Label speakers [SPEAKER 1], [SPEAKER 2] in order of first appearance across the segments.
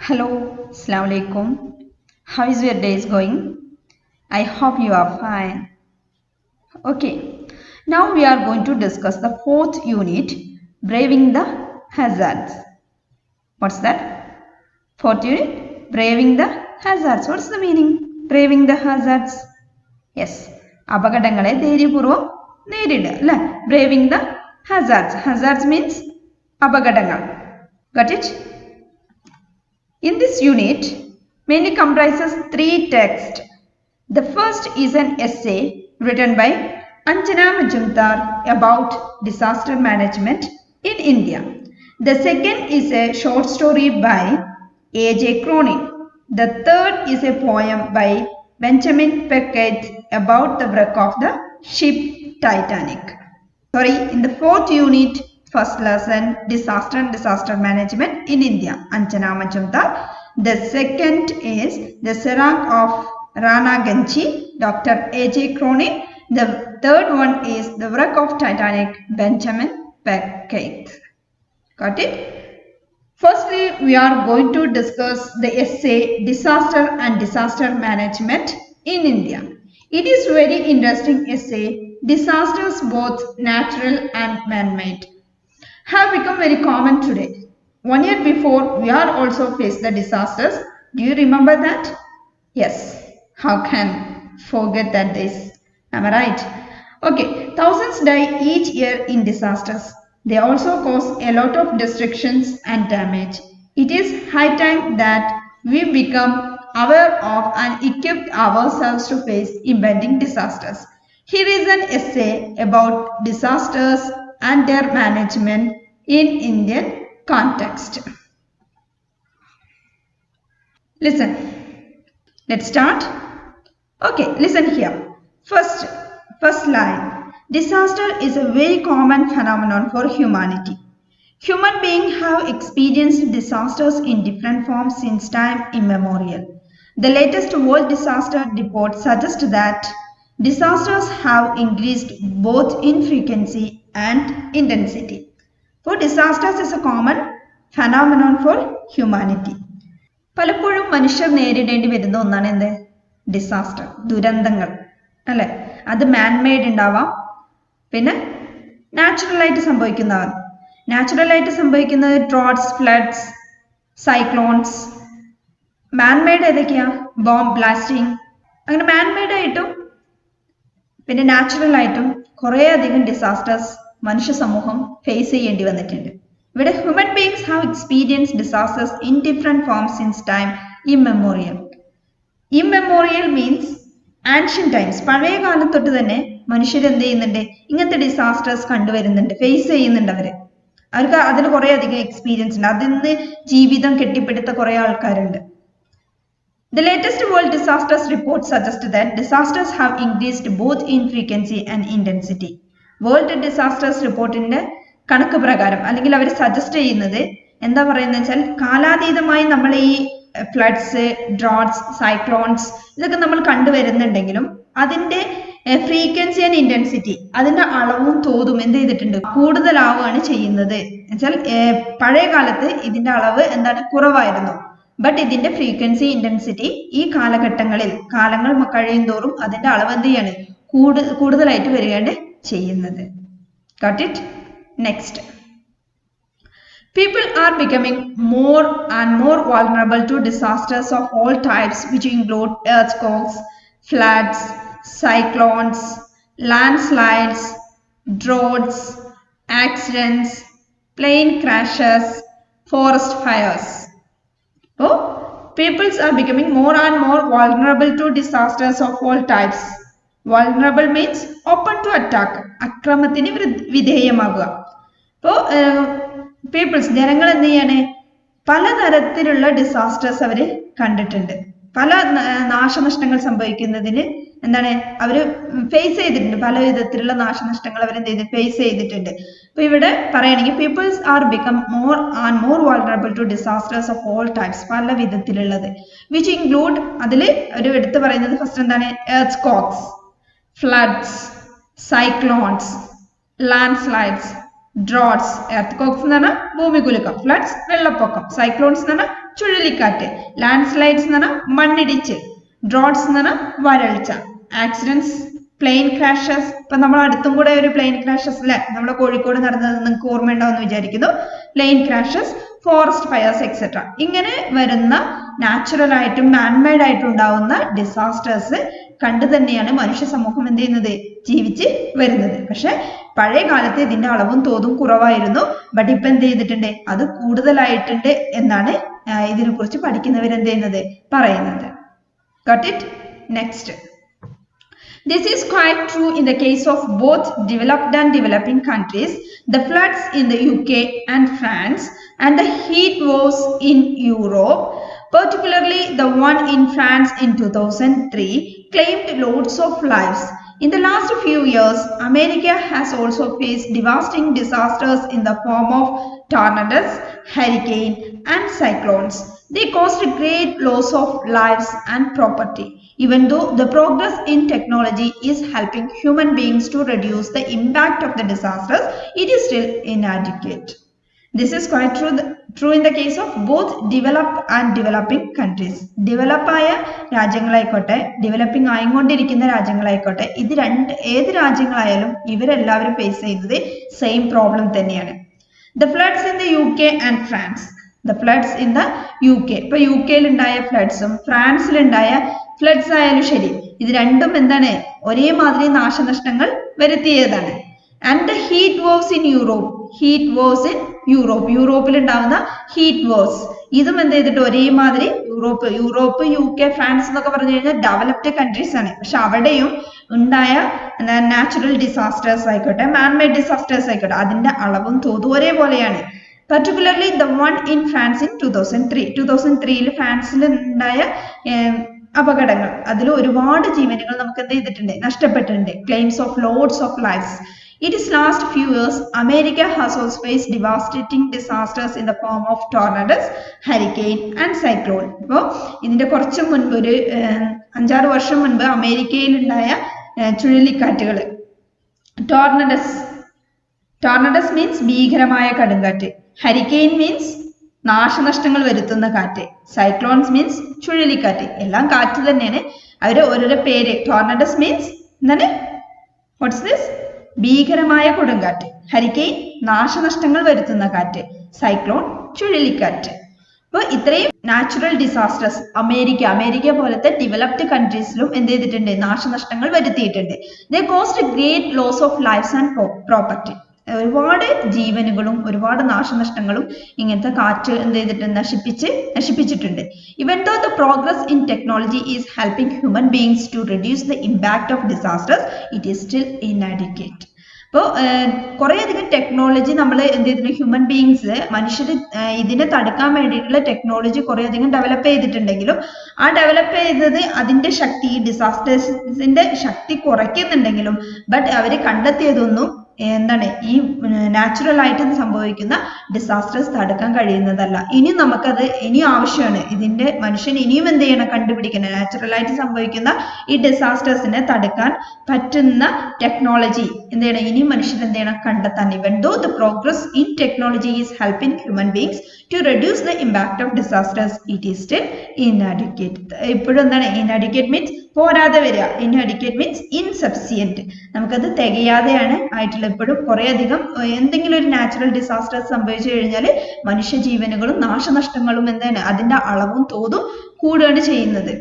[SPEAKER 1] Hello, Assalamu alaikum. How is your day going? I hope you are fine. Okay, now we are going to discuss the fourth unit, Braving the Hazards. What's that? Fourth unit, Braving the Hazards. What's the meaning? Braving the Hazards. Yes, അപകടങ്ങളെ ധൈര്യപൂർവ്വം നേരിടുക അല്ലേ? Braving the Hazards. Hazards means അപകടങ്ങൾ. Got it? In this unit, mainly comprises three texts. The first is an essay written by Anjana Majumdar about disaster management in India. The second is a short story by A.J. Cronin. The third is a poem by Benjamin Beckett about the wreck of the ship Titanic. In the fourth unit, first lesson, disaster and disaster management in India, Anjana Majumdar. The second is the Serang of Rana Ganchi, Dr. A.J. Cronin. The third one is the wreck of Titanic, Benjamin Beckett. Got it? Firstly, we are going to discuss the essay Disaster and Disaster Management in India. It is very interesting essay. Disasters, both natural and man-made, have become very common today. 1 year before, we are also faced the disasters. Do you remember that? Yes. How can forget that this? Am I right? Okay. Thousands die each year in disasters. They also cause a lot of destructions and damage. It is high time that we become aware of and equip ourselves to face impending disasters. Here is an essay about disasters and their management in Indian context. Listen. Let's start. Okay, listen here. First line. Disaster is a very common phenomenon for humanity. Human beings have experienced disasters in different forms since time immemorial. The latest World Disaster Report suggests that disasters have increased both in frequency and intensity. So disasters is a common phenomenon for humanity. പലപ്പോഴും മനുഷ്യർ നേരിടേണ്ടി വരുന്ന ഒന്നാണ് എന്ത്? Disaster, ദുരന്തങ്ങൾ അല്ലെ? അത് man-made ഉണ്ടാവാം, പിന്നെ നാച്ചുറലായിട്ട് സംഭവിക്കുന്നത് ഡ്രോട്ട്സ്, ഫ്ലഡ്സ്, സൈക്ലോൺസ്. മാൻമെയ്ഡ് ഏതൊക്കെയാ? Bomb blasting. അങ്ങനെ മാൻമെയ്ഡ് ആയിട്ടും പിന്നെ നാച്ചുറൽ ആയിട്ടും കുറേ അധികം ഡിസാസ്റ്റേഴ്സ് മനുഷ്യ സമൂഹം ഫേസ് ചെയ്യേണ്ടി വന്നിട്ടുണ്ട്. ഇവിടെ human beings have experience disasters in different forms since time immemorial. Immemorial means ancient times. പഴയ കാലം തൊട്ട് തന്നെ മനുഷ്യർ എന്ത് ചെയ്യുന്നുണ്ട്? ഇങ്ങനത്തെ ഡിസാസ്റ്റേഴ്സ് കണ്ടുവരുന്നുണ്ട്, ഫേസ് ചെയ്യുന്നുണ്ട്. അവർക്ക് അതിന് കുറേ അധികം എക്സ്പീരിയൻസ് ഉണ്ട്. അതിന്ന് ജീവിതം കെട്ടിപ്പടുത്ത കുറേ ആൾക്കാരുണ്ട്. The latest World Disasters Report suggests that disasters have increased both in frequency and intensity. World disasters റിപ്പോർട്ടിന്റെ കണക്ക് പ്രകാരം അല്ലെങ്കിൽ അവർ സജസ്റ്റ് ചെയ്യുന്നത് എന്താ പറയുന്നത് വെച്ചാൽ, കാലാതീതമായി നമ്മൾ ഈ ഫ്ലഡ്സ്, ഡ്രോട്ട്സ്, സൈക്ലോൺസ് ഇതൊക്കെ നമ്മൾ കണ്ടുവരുന്നുണ്ടെങ്കിലും അതിന്റെ ഫ്രീക്വൻസി ആൻഡ് ഇന്റൻസിറ്റി, അതിന്റെ അളവും തോതും എന്ത് ചെയ്തിട്ടുണ്ട്? കൂടുതലാവുകയാണ് ചെയ്യുന്നത്. എന്നുവെച്ചാൽ പഴയ കാലത്ത് ഇതിന്റെ അളവ് എന്താണ്? കുറവായിരുന്നു. ബട്ട് ഇതിന്റെ ഫ്രീക്വൻസി, ഇന്റൻസിറ്റി ഈ കാലഘട്ടങ്ങളിൽ, കാലങ്ങൾ കഴിയും തോറും അതിന്റെ അളവ് എന്ത് ചെയ്യാണ്? കൂടുതലായിട്ട് വരികയാണ് ചെയ്യുന്നത്. Got it? Next. People are becoming more and more vulnerable to disasters of all types, which include earthquakes, floods, cyclones, landslides, droughts, accidents, plane crashes, forest fires. So, people are becoming more and more vulnerable to disasters of all types. Vulnerable means open to attack. അക്രമത്തിന് വിധേയമാകുക. അപ്പോൾ people's, ജനങ്ങൾ എന്ത് ചെയ്യാണ്? പലതരത്തിലുള്ള disasters അവർ കണ്ടിട്ടുണ്ട്. പല നാശനഷ്ടങ്ങൾ സംഭവിക്കുന്നതിന് എന്താണ് അവര് ഫേസ് ചെയ്തിട്ടുണ്ട്. പല വിധത്തിലുള്ള നാശനഷ്ടങ്ങൾ അവർ എന്ത് ചെയ്ത് ഫേസ് ചെയ്തിട്ടുണ്ട്. അപ്പൊ ഇവിടെ പറയുകയാണെങ്കിൽ peoples are become more and more vulnerable to disasters of all types, പല വിധത്തിലുള്ളത്. വിച്ച് ഇൻക്ലൂഡ്, അതിൽ ഒരു എടുത്ത് പറയുന്നത് ഫസ്റ്റ് എന്താണ്? എർത്ത്ക്വേക്സ്, floods, cyclones, landslides, droughts. Earthquakes എന്ന് പറഞ്ഞാൽ ഭൂമികുലുക്കം, ഫ്ലഡ്സ് വെള്ളപ്പൊക്കം, സൈക്ലോൺസ് എന്ന് പറഞ്ഞാൽ ചുഴലിക്കാറ്റ്. ലാൻഡ് സ്ലൈഡ്സ് എന്ന് പറഞ്ഞാൽ മണ്ണിടിച്ച്. ഡ്രോട്ട്സ് എന്ന് പറഞ്ഞാൽ വരൾച്ച. Accidents, plane crashes. ഇപ്പൊ നമ്മൾ അടുത്തും കൂടെ ഒരു പ്ലെയിൻ ക്രാഷസ് അല്ലെ നമ്മുടെ കോഴിക്കോട് നടന്നത് നിങ്ങൾക്ക് ഓർമ്മയുണ്ടാവുമെന്ന് വിചാരിക്കുന്നു. Plane crashes, forest fires etcetera. ഇങ്ങനെ വരുന്ന നാച്ചുറൽ ആയിട്ടും മാൻമെയ്ഡ് ആയിട്ടും ഉണ്ടാവുന്ന ഡിസാസ്റ്റേഴ്സ് കണ്ടു തന്നെയാണ് മനുഷ്യ സമൂഹം എന്ത് ചെയ്യുന്നത്, ജീവിച്ച് വരുന്നത്. പക്ഷെ പഴയ കാലത്ത് ഇതിന്റെ അളവും തോതും കുറവായിരുന്നു. ബട്ട് ഇപ്പൊ എന്ത് ചെയ്തിട്ടുണ്ട്, അത് കൂടുതലായിട്ടുണ്ട് എന്നാണ് ഇതിനെ കുറിച്ച് പഠിക്കുന്നവർ എന്ത് ചെയ്യുന്നത്, പറയുന്നത്. Got it? Next. This is quite true in the case of both developed and developing countries. The floods in the UK and France and the heat waves in Europe, particularly the one in France in 2003, claimed loads of lives. In the last few years, America has also faced devastating disasters in the form of tornadoes, hurricanes, and cyclones. They caused great loss of lives and property. Even though the progress in technology is helping human beings to reduce the impact of the disasters, it is still inadequate. This is quite true in the case of both developed and developing countries. Develop ആയ രാജ്യങ്ങളായിക്കോട്ടെ developing ആയിക്കൊണ്ടിരിക്കുന്ന രാജ്യങ്ങളായിക്കോട്ടെ ഇത് ഏത് രാജ്യങ്ങളായാലും ഇവരെല്ലാവരും face ചെയ്യുന്നത് same problem തന്നെയാണ്. The floods in the UK and France. The floods in the UK. ഇപ്പൊ U കെയിൽ ഉണ്ടായ ഫ്ലഡ്സും ഫ്രാൻസിൽ ഉണ്ടായ ഫ്ലഡ്സ് ആയാലും ശരി, ഇത് രണ്ടും എന്താണ്, ഒരേമാതിരി നാശനഷ്ടങ്ങൾ വരുത്തിയതാണ്. And the heat waves in Europe. Heat waves in Europe. യൂറോപ്പിൽ ഉണ്ടാവുന്ന ഹീറ്റ് വേവ്സ് ഇതും എന്ത് ചെയ്തിട്ട് ഒരേമാതിരി യൂറോപ്പ് യു കെ ഫ്രാൻസ് എന്നൊക്കെ പറഞ്ഞു കഴിഞ്ഞാൽ ഡെവലപ്ഡ് കൺട്രീസ് ആണ്. പക്ഷെ അവിടെയും ഉണ്ടായ നാച്ചുറൽ ഡിസാസ്റ്റേഴ്സ് ആയിക്കോട്ടെ മാൻമെയ്ഡ് ഡിസാസ്റ്റേഴ്സ് ആയിക്കോട്ടെ അതിന്റെ അളവും തോതും ഒരേപോലെയാണ്. particularly the one in France in 2003. 2003 ഫ്രാൻസിൽ ഉണ്ടായ അപകടങ്ങൾ, അതിൽ ഒരുപാട് ജീവനുകൾ നമുക്ക് എന്ത് ചെയ്തിട്ടുണ്ട്, നഷ്ടപ്പെട്ടിട്ടുണ്ട്. Claims of loads of lives. In its last few years, America has also faced devastating disasters in the form of tornadoes, hurricane and cyclone. അപ്പോൾ ഇതിന്റെ കുറച്ച് മുൻപ് ഒരു 5-6 വർഷം മുൻപ് അമേരിക്കയിൽ ഉണ്ടായ ചുഴലിക്കാറ്റുകൾ. ടോർണഡസ് മീൻസ് ഭീകരമായ കൊടുങ്കാറ്റ്. ഹരിക്കെയിൻ മീൻസ് നാശനഷ്ടങ്ങൾ വരുത്തുന്ന കാറ്റ്. സൈക്ലോൺസ് മീൻസ് ചുഴലിക്കാറ്റ്. എല്ലാം കാറ്റ് തന്നെയാണ്, അവര് ഓരോരോ പേര്. ടോർണഡസ് മീൻസ് എന്താണ്, വാട്ട്സ് ദിസ്, ഭീകരമായ കൊടുങ്കാറ്റ്. ഹരിക്കെയിൻ നാശനഷ്ടങ്ങൾ വരുത്തുന്ന കാറ്റ്. സൈക്ലോൺ ചുഴലിക്കാറ്റ്. അപ്പോൾ ഇത്രയും നാച്ചുറൽ ഡിസാസ്റ്റേഴ്സ് അമേരിക്ക പോലത്തെ ഡെവലപ്ഡ് കൺട്രീസിലും എന്ത് ചെയ്തിട്ടുണ്ട്, നാശനഷ്ടങ്ങൾ വരുത്തിയിട്ടുണ്ട്. They caused great loss of lives and property. ഒരുപാട് ജീവനുകളും ഒരുപാട് നാശനഷ്ടങ്ങളും ഇങ്ങനത്തെ കാറ്റ് എന്ത് ചെയ്തിട്ട് നശിപ്പിച്ചിട്ടുണ്ട്. Even though the progress in technology is helping human beings to reduce the impact of disasters, it is still inadequate. അപ്പോൾ കുറേയധികം ടെക്നോളജി നമ്മൾ എന്ത് ചെയ്തിട്ടുണ്ട്, ഹ്യൂമൻ ബീങ്സ് മനുഷ്യർ ഇതിനെ തടുക്കാൻ വേണ്ടിയിട്ടുള്ള ടെക്നോളജി കുറേയധികം ഡെവലപ്പ് ചെയ്തിട്ടുണ്ടെങ്കിലും ആ ഡെവലപ്പ് ചെയ്തത് അതിന്റെ ശക്തി, ഡിസാസ്റ്റേഴ്സിന്റെ ശക്തി കുറയ്ക്കുന്നുണ്ടെങ്കിലും ബട്ട് അവർ കണ്ടെത്തിയതൊന്നും എന്താണ്, ഈ നാച്ചുറൽ ആയിട്ട് സംഭവിക്കുന്ന ഡിസാസ്റ്റേഴ്സ് തടുക്കാൻ കഴിയുന്നതല്ല. ഇനി നമുക്കത് ഇനിയും ആവശ്യമാണ്. ഇതിന്റെ മനുഷ്യൻ ഇനിയും എന്ത് ചെയ്യണം, കണ്ടുപിടിക്കണം. നാച്ചുറൽ ആയിട്ട് സംഭവിക്കുന്ന ഈ ഡിസാസ്റ്റേഴ്സിനെ തടുക്കാൻ പറ്റുന്ന ടെക്നോളജി എന്ത് ചെയ്യണം, ഇനിയും മനുഷ്യൻ എന്ത് ചെയ്യണം, കണ്ടെത്താൻ. Even though the progress in technology is helping human beings to reduce the impact of disasters, it is still inadequate. ഇപ്പോഴും എന്താണ്, inadequate means പോരാതെ വരിക. inadequate means insufficient. നമുക്കത് തികയാതെയാണ് ആയിട്ടുള്ള. ഇപ്പോഴും കുറേയധികം എന്തെങ്കിലും ഒരു നാച്ചുറൽ ഡിസാസ്റ്റേഴ്സ് സംഭവിച്ചു കഴിഞ്ഞാൽ മനുഷ്യജീവനുകളും നാശനഷ്ടങ്ങളും എന്താണ്, അതിന്റെ അളവും തോതും കൂടുകയാണ് ചെയ്യുന്നത്.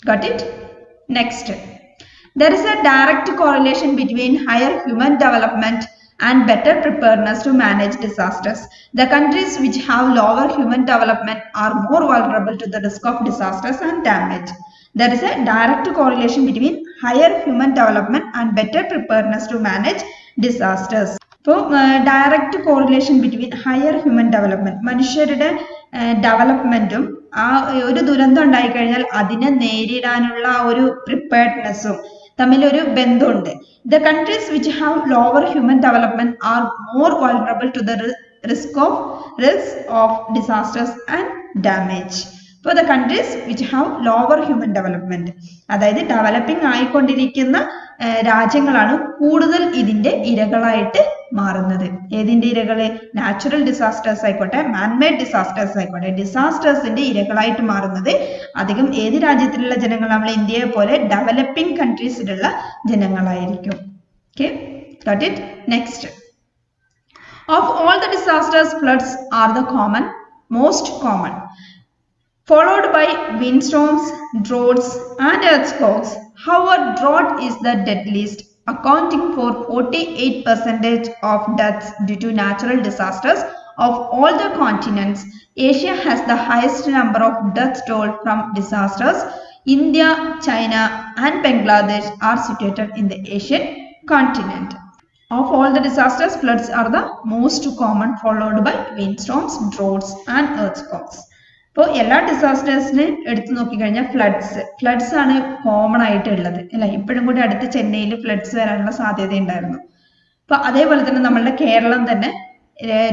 [SPEAKER 1] Got it? Next. There is a direct correlation between higher human development and better preparedness to manage disasters. The countries which have lower human development are more vulnerable to the risk of disasters and damage. There is a direct correlation between higher human development and better preparedness to manage disasters. അപ്പോൾ direct correlation between higher human development, മനുഷ്യരുടെ ഡെവലപ്മെന്റും ആ ഒരു ദുരന്തം ഉണ്ടായിക്കഴിഞ്ഞാൽ അതിനെ നേരിടാനുള്ള ഒരു പ്രിപ്പയർഡ്നെസ്സും തമ്മിലൊരു ബന്ധമുണ്ട്. The countries which have lower human development are more vulnerable to the risk of disasters and damage. For the countries which have lower human development, അതായത് ഡെവലപ്പിംഗ് ആയിക്കൊണ്ടിരിക്കുന്ന രാജ്യങ്ങളാണ് കൂടുതൽ ഇതിന്റെ ഇരകളായിട്ട് മാറുന്നത്. ഏതിന്റെ ഇരകള്? നാച്ചുറൽ ഡിസാസ്റ്റേഴ്സ് ആയിക്കോട്ടെ, മാൻമേഡ് ഡിസാസ്റ്റേഴ്സ് ആയിക്കോട്ടെ, ഡിസാസ്റ്റേഴ്സിന്റെ ഇരകളായിട്ട് മാറുന്നത് അധികം ഏത് രാജ്യത്തിലുള്ള ജനങ്ങൾ? നമ്മൾ ഇന്ത്യയെ പോലെ developing കൺട്രീസിലുള്ള ജനങ്ങളായിരിക്കും. Okay, got it? Next, of all the disasters, floods are the most common, followed by windstorms, droughts and earthquakes. However, drought is the deadliest, accounting for 48% of deaths due to natural disasters. Of all the continents, Asia has the highest number of deaths toll from disasters. India, China and Bangladesh are situated in the Asian continent. Of all the disasters, floods are the most common, followed by windstorms, droughts and earthquakes. ഇപ്പോൾ എല്ലാ ഡിസാസ്റ്റേഴ്സിനെ എടുത്തു നോക്കിക്കഴിഞ്ഞാൽ floods ആണ് common ആയിട്ടുള്ളത് അല്ലെ. ഇപ്പോഴും കൂടി അടുത്ത് ചെന്നൈയിൽ ഫ്ലഡ്സ് വരാനുള്ള സാധ്യത ഉണ്ടായിരുന്നു. അപ്പൊ അതേപോലെ തന്നെ നമ്മളുടെ കേരളം തന്നെ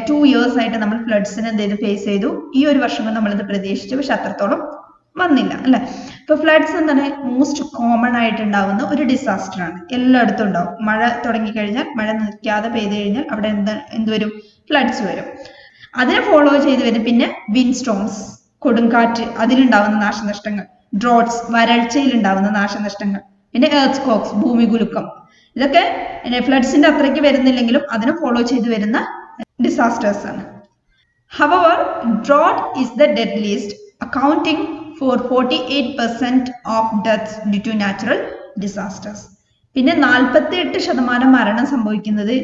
[SPEAKER 1] 2 years ആയിട്ട് നമ്മൾ ഫ്ലഡ്സിനെ എന്ത് ചെയ്ത് ഫേസ് ചെയ്തു. ഈ ഒരു വർഷം നമ്മളിത് പ്രതീക്ഷിച്ചു, പക്ഷെ അത്രത്തോളം വന്നില്ല അല്ലെ. ഇപ്പൊ ഫ്ലഡ്സ് എന്താണ് മോസ്റ്റ് കോമൺ ആയിട്ടുണ്ടാവുന്ന ഒരു ഡിസാസ്റ്റർ ആണ്. എല്ലായിടത്തും ഉണ്ടാവും. മഴ തുടങ്ങിക്കഴിഞ്ഞാൽ, മഴ നിൽക്കാതെ പെയ്തു കഴിഞ്ഞാൽ അവിടെ എന്ത് വരും? ഫ്ലഡ്സ് വരും. അതിനെ ഫോളോ ചെയ്ത് വരും പിന്നെ വിൻഡ് കൊടുങ്കാറ്റ്, അതിലുണ്ടാവുന്ന നാശനഷ്ടങ്ങൾ, ഡ്രോട്ട്സ്, വരൾച്ചയിൽ ഉണ്ടാവുന്ന നാശനഷ്ടങ്ങൾ, പിന്നെ എർത്ത് ഭൂമികുലുക്കം. ഇതൊക്കെ ഫ്ലഡ്സിന്റെ അത്രയ്ക്ക് വരുന്നില്ലെങ്കിലും അതിനെ ഫോളോ ചെയ്ത് വരുന്ന ഡിസാസ്റ്റേഴ്സ് ആണ്. However, drought is the deadliest, accounting for 48% of deaths due to natural disasters. പിന്നെ 48% മരണം സംഭവിക്കുന്നത്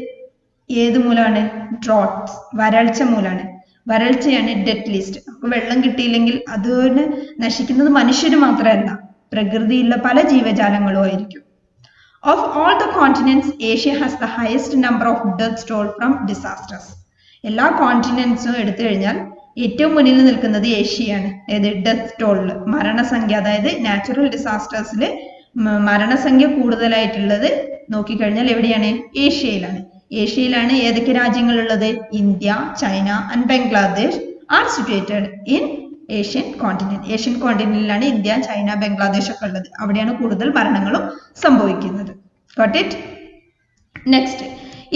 [SPEAKER 1] ഏത് മൂലമാണ്? ഡ്രോട്ട്സ്, വരൾച്ച മൂലമാണ്. വരൾച്ചയാണ് ഡെഡ് ലിസ്റ്റ്. അപ്പൊ വെള്ളം കിട്ടിയില്ലെങ്കിൽ അതിന് നശിക്കുന്നത് മനുഷ്യര് മാത്രമല്ല, പ്രകൃതിയിലുള്ള പല ജീവജാലങ്ങളും ആയിരിക്കും. Of all the continents, Asia has the highest number of deaths toll from disasters. എല്ലാ കോണ്ടിനെന്റ്സും എടുത്തു കഴിഞ്ഞാൽ ഏറ്റവും മുന്നിൽ നിൽക്കുന്നത് ഏഷ്യയാണ്. ഏത്? ഡെത്ത് ടോളില്, മരണസംഖ്യ. അതായത് നാച്ചുറൽ ഡിസാസ്റ്റേഴ്സിൽ മരണസംഖ്യ കൂടുതലായിട്ടുള്ളത് നോക്കിക്കഴിഞ്ഞാൽ എവിടെയാണ്? ഏഷ്യയിലാണ്. ഏഷ്യയിലാണ് ഏതൊക്കെ രാജ്യങ്ങളുള്ളത്? India, China and Bangladesh are situated in Asian continent. ഏഷ്യൻ കോണ്ടിനെന്റിലാണ് ഇന്ത്യ, ചൈന, ബംഗ്ലാദേശ് ഒക്കെ ഉള്ളത്. അവിടെയാണ് കൂടുതൽ മരണങ്ങളും സംഭവിക്കുന്നത്. Got it? Next,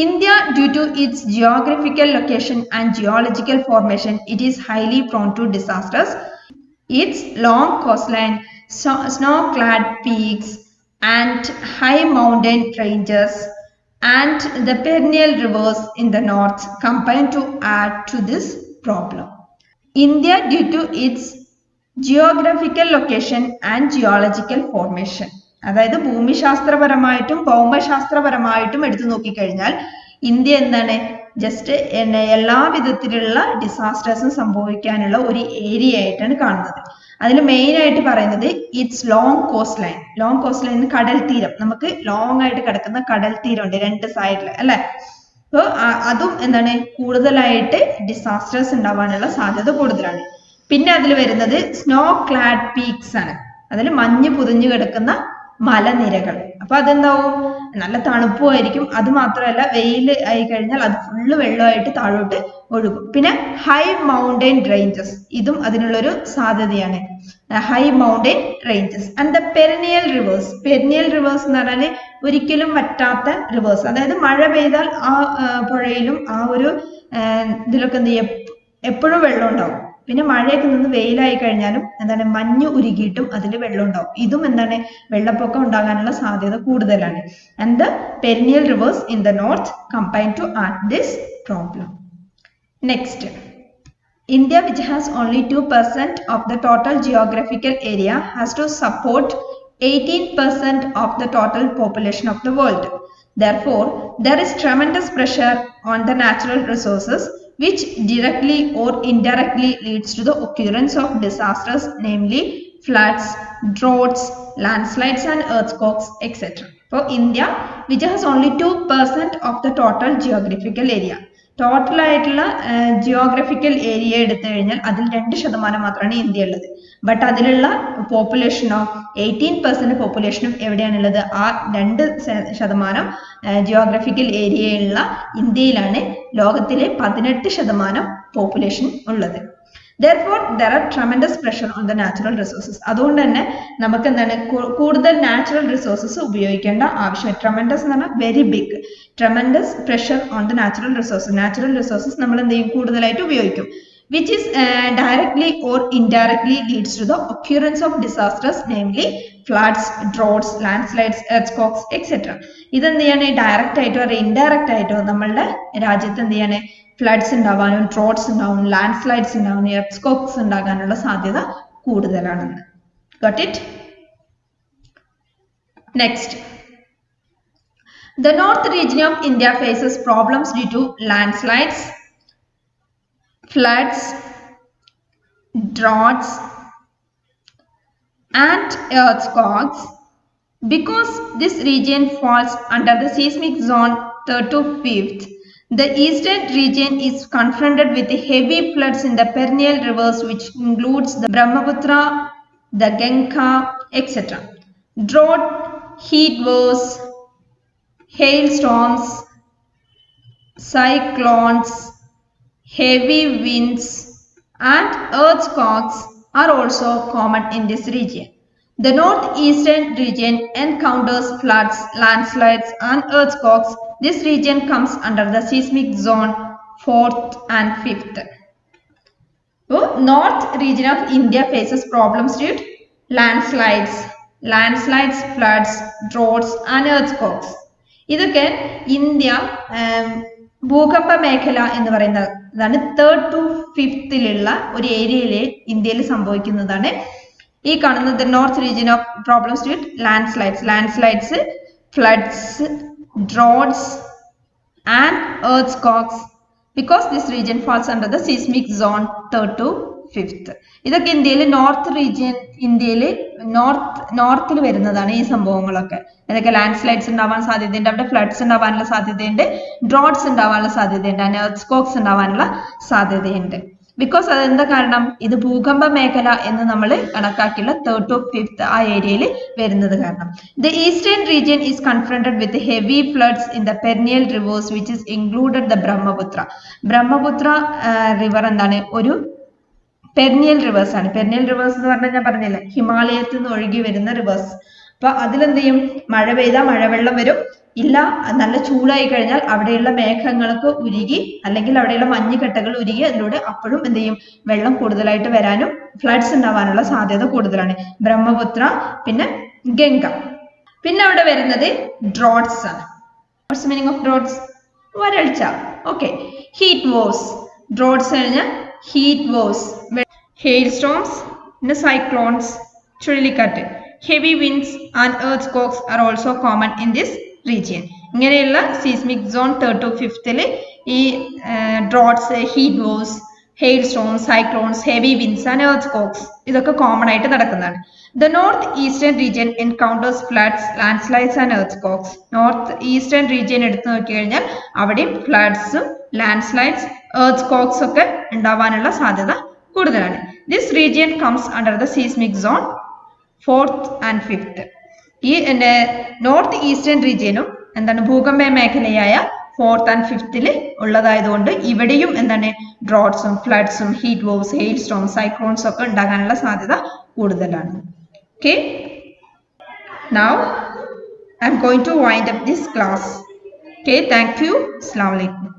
[SPEAKER 1] India, due to its geographical location and geological formation, it is highly prone to disasters. Its long coastline, snow-clad peaks and high mountain ranges and the perennial rivers in the north combine to add to this problem. India, due to its geographical location and geological formation, അതായത് ഭൂമിശാസ്ത്രപരമായിട്ടും ഭൗമശാസ്ത്രപരമായിട്ടും എടുത്തു നോക്കിക്കഴിഞ്ഞാൽ India എന്താണ്? Just എല്ലാ വിധത്തിലുള്ള ഡിസാസ്റ്റേഴ്സും സംഭവിക്കാനുള്ള ഒരു area ആയിട്ടാണ് കാണുന്നത്. അതിൽ മെയിൻ ആയിട്ട് പറയുന്നത് it's long cost line. Long cost line കടൽ തീരം, നമുക്ക് ലോങ് ആയിട്ട് കിടക്കുന്ന കടൽ തീരമുണ്ട് രണ്ട് സൈഡിൽ അല്ലെ. അപ്പോൾ അതും എന്താണ് കൂടുതലായിട്ട് ഡിസാസ്റ്റേഴ്സ് ഉണ്ടാവാനുള്ള സാധ്യത കൂടുതലാണ്. പിന്നെ അതിൽ വരുന്നത് സ്നോ ക്ലാഡ് പീക്സ് ആണ്. അതിൽ മഞ്ഞ് പുതിഞ്ഞു കിടക്കുന്ന മലനിരകൾ. അപ്പൊ അതെന്താവും? നല്ല തണുപ്പുമായിരിക്കും. അത് മാത്രമല്ല വെയിൽ ആയി കഴിഞ്ഞാൽ അത് ഫുള്ള് വെള്ളമായിട്ട് താഴോട്ട് ഒഴുകും. പിന്നെ ഹൈ മൗണ്ടൻ റേഞ്ചസ്, ഇതും അതിനുള്ളൊരു സാധ്യതയാണ്. High mountain ranges and the perennial rivers. Perennial rivers എന്ന് പറഞ്ഞാൽ ഒരിക്കലും വറ്റാത്ത റിവേഴ്സ്. അതായത് മഴ പെയ്താൽ ആ പുഴയിലും ആ ഒരു ഇതിലൊക്കെ എന്ത് ചെയ്യും? എപ്പോഴും വെള്ളം ഉണ്ടാവും. പിന്നെ മഴയൊക്കെ നിന്ന് വെയിലായി കഴിഞ്ഞാലും എന്താണ്? മഞ്ഞ് ഉരുകിയിട്ടും അതിൽ വെള്ളം ഉണ്ടാവും. ഇതും എന്താണ്? വെള്ളപ്പൊക്കം ഉണ്ടാകാനുള്ള സാധ്യത കൂടുതലാണ്. And the perennial rivers in the north combine to add this problem. Next, India, which has only 2% of the total geographical area, has to support 18% of the total population of the world. Therefore, there is tremendous pressure on the natural resources, which directly or indirectly leads to the occurrence of disasters, namely floods, droughts, landslides and earthquakes, etc. For India, which has only 2% of the total geographical area. Total ആയിട്ടുള്ള geographical area എടുത്തു കഴിഞ്ഞാൽ അതിൽ 2% മാത്രമാണ് India ഉള്ളത്. But അതിലുള്ള പോപ്പുലേഷനോ 18% പോപ്പുലേഷനും എവിടെയാണുള്ളത്? ആ 2% geographical ഏരിയയുള്ള ഇന്ത്യയിലാണ് ലോകത്തിലെ 18% പോപ്പുലേഷൻ ഉള്ളത്. Therefore, there are tremendous pressure on the natural resources. അതുകൊണ്ട് തന്നെ നമുക്ക് എന്താണ് കൂടുതൽ നാച്ചുറൽ റിസോഴ്സസ് ഉപയോഗിക്കേണ്ട ആവശ്യം. ട്രമെൻഡസ് എന്ന് പറഞ്ഞാൽ very big. Tremendous pressure on the natural resources. Natural resources നമ്മൾ എന്ത് ചെയ്യും, കൂടുതലായിട്ട് ഉപയോഗിക്കും. Which is directly or indirectly leads to the occurrence of disasters, namely floods, droughts, landslides, earthquakes, etc. ഇതെന്ത് ചെയ്യാണ്, ഡയറക്റ്റ് ആയിട്ടോ അല്ലെങ്കിൽ ഇൻഡയറക്റ്റ് ആയിട്ടോ നമ്മളുടെ രാജ്യത്ത് എന്ത് ചെയ്യാണ്, ഫ്ലഡ്സ് ഉണ്ടാവാനും ഡ്രോട്ട്സ് ഉണ്ടാവും, ലാൻഡ് സ്ലൈഡ്സ് ഉണ്ടാവും, എർത്ത് ഉണ്ടാകാനുള്ള സാധ്യത കൂടുതലാണെന്ന്. Got it? Next, the north region of India faces problems due to landslides, floods, droughts, and earthquakes. Because this region falls under the seismic zone 3rd to 5th, the eastern region is confronted with heavy floods in the perennial rivers, which includes the Brahmaputra, the Ganga, etc. Drought, heat waves, hailstorms, cyclones, heavy winds, and earthquakes are also common in this region. The northeastern region encounters floods, landslides, and earthquakes. This region comes under the seismic zone 4th and 5th. So, north region of India faces problems due to landslides, floods, droughts, and earthquakes. ഇതൊക്കെ India ഭൂകമ്പ മേഖല എന്ന് പറയുന്നതാണ് 3rd to 5th ഒരു ഏരിയയിലെ ഇന്ത്യയിൽ സംഭവിക്കുന്നതാണ് ഈ കാണുന്നത്. North region of problems with landslides, floods, droughts and earthquakes because this region falls under the seismic zone 3rd to 5th. ഇതൊക്കെ ഇന്ത്യയിൽ നോർത്ത് റീജിയൻ, ഇന്ത്യയിൽ നോർത്തിൽ വരുന്നതാണ് ഈ സംഭവങ്ങളൊക്കെ. ഇതൊക്കെ ലാൻഡ് സ്ലൈഡ്സ് ഉണ്ടാവാൻ സാധ്യതയുണ്ട്, അവിടെ ഫ്ലഡ്സ് ഉണ്ടാവാനുള്ള സാധ്യതയുണ്ട്, ഡ്രോട്ട്സ് ഉണ്ടാവാനുള്ള സാധ്യതയുണ്ട്, ആൻഡ് എർത്ത് ഉണ്ടാവാനുള്ള സാധ്യതയുണ്ട്. ബിക്കോസ് അതെന്താ കാരണം, ഇത് ഭൂകമ്പ മേഖല എന്ന് നമ്മൾ കണക്കാക്കിയുള്ള 3rd to 5th ആ ഏരിയയിൽ വരുന്നത് കാരണം. The eastern region is confronted with heavy floods in the perennial rivers, which is included the Brahmaputra. Brahmaputra river എന്താണ്, ഒരു പെരിനിയൽ റിവേഴ്സ് ആണ്. പെരിനിയൽ റിവേഴ്സ് എന്ന് പറഞ്ഞാൽ ഞാൻ പറഞ്ഞില്ല, ഹിമാലയത്തിൽ നിന്ന് ഒഴുകി വരുന്ന റിവേഴ്സ്. അപ്പൊ അതിലെന്ത് ചെയ്യും, മഴ പെയ്താൽ മഴവെള്ളം വരും, ഇല്ല നല്ല ചൂടായി കഴിഞ്ഞാൽ അവിടെയുള്ള മേഘങ്ങൾക്ക് ഉരുകി അല്ലെങ്കിൽ അവിടെയുള്ള മഞ്ഞുകെട്ടകൾ ഉരുകി അതിലൂടെ അപ്പോഴും എന്ത് ചെയ്യും, വെള്ളം കൂടുതലായിട്ട് വരാനും ഫ്ലഡ്സ് ഉണ്ടാവാനുള്ള സാധ്യത കൂടുതലാണ്. ബ്രഹ്മപുത്ര, പിന്നെ ഗംഗ. പിന്നെ അവിടെ വരുന്നത് ഡ്രോട്ട്സ് ആണ്. What's meaning of droughts? വരൾച്ച. ഓക്കെ. Heat waves. ഡ്രോട്ട്സ് കഴിഞ്ഞാൽ ഹീറ്റ് വേവ്സ്, ഹെയിൽസ്റ്റോംസ്, പിന്നെ സൈക്ലോൺസ്, ചുഴലിക്കാറ്റ്, heavy winds and earthquakes are also common in this region. ഇങ്ങനെയുള്ള seismic zone 3rd to 5th ഈ droughts, heat waves, hailstorms, cyclones, heavy winds and earthquakes ഇതൊക്കെ common ആയിട്ട് നടക്കുന്നതാണ്. The north eastern region encounters floods, landslides and earthquakes. North eastern region എടുത്തു നോക്കി കഴിഞ്ഞാൽ അവിടെയും ഫ്ലഡ്സും ലാൻഡ്സ്ലൈഡ്സ്, earthquakes ഒക്കെ ഉണ്ടാവാനുള്ള സാധ്യത കൂടുതലാണ്. This region comes under the seismic zone 4th and 5th. ഈ നോർത്ത് ഈസ്റ്റേൺ റീജിയനും എന്താണ് ഭൂകമ്പ മേഖലയായ 4th and 5th ഉള്ളതായതുകൊണ്ട് ഇവിടെയും എന്താണ് ഡ്രോട്ട്സും ഫ്ലഡ്സും heat waves, hail storm, cyclones ഒക്കെ ഉണ്ടാകാനുള്ള സാധ്യത കൂടുതലാണ്. Okay, now I'm going to wind up this class. Okay, thank you. Assalamu alaikum.